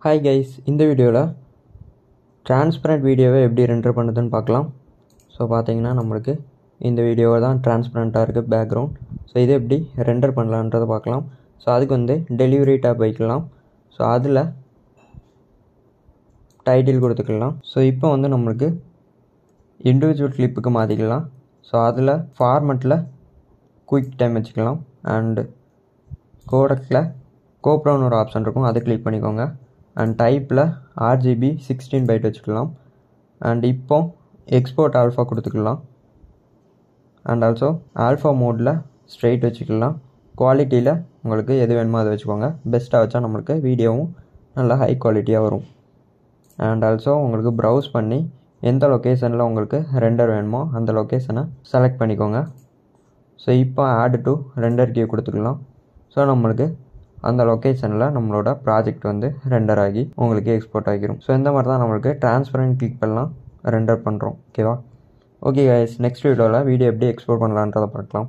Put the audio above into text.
Hi guys, இந்த வீடியோவில் transparent வீடியோவை எப்படி ரெண்டர் பண்ணுதுன்னு பார்க்கலாம். ஸோ பார்த்தீங்கன்னா நம்மளுக்கு இந்த வீடியோவை தான் டிரான்ஸ்பரண்ட்டாக இருக்குது பேக்ரவுண்ட். ஸோ இதை எப்படி ரெண்டர் பண்ணலான்றதை பார்க்கலாம். ஸோ அதுக்கு வந்து டெலிவரி டேப் வைக்கலாம். ஸோ அதில் டைட்டில் கொடுத்துக்கலாம். ஸோ இப்போ வந்து நம்மளுக்கு இண்டிவிஜுவல் கிளிப்புக்கு மாற்றிக்கலாம். ஸோ அதில் ஃபார்மெட்டில் குயிக் டைம் வச்சுக்கலாம். அண்டு கோடக்கில் கோப்ரான்னு ஒரு ஆப்ஷன் இருக்கும், அதை கிளிக் பண்ணிக்கோங்க. அண்ட் டைப்பில் RGB 16 பைட் வச்சுக்கலாம். அண்ட் இப்போ எக்ஸ்போர்ட் ஆல்ஃபா கொடுத்துக்கலாம். அண்ட் ஆல்சோ ஆல்ஃபா மோடில் ஸ்ட்ரெயிட் வச்சுக்கலாம். குவாலிட்டியில் உங்களுக்கு எது வேணுமோ அதை வச்சுக்கோங்க. பெஸ்ட்டாக வச்சா நம்மளுக்கு வீடியோவும் நல்லா ஹை குவாலிட்டியாக வரும். அண்ட் ஆல்சோ உங்களுக்கு ப்ரௌஸ் பண்ணி எந்த லொக்கேஷனில் உங்களுக்கு ரெண்டர் வேணுமோ அந்த லொக்கேஷனை செலக்ட் பண்ணிக்கோங்க. ஸோ இப்போ ஆட் டு ரெண்டர் கியூ கொடுத்துக்கலாம். ஸோ நம்மளுக்கு அந்த லொக்கேஷனில் நம்மளோட ப்ராஜெக்ட் வந்து ரெண்டர் ஆகி உங்களுக்கு எக்ஸ்போர்ட் ஆகிரும். ஸோ இந்த மாதிரி தான் நம்மளுக்கு டிரான்ஸ்பரண்ட் கிளிக் எல்லாம் ரெண்டர் பண்ணுறோம். ஓகேவா? ஓகே கைஸ், நெக்ஸ்ட் வீடியோவில் வீடியோ எப்படி எக்ஸ்போர்ட் பண்ணலான்றதை பார்க்கலாம்.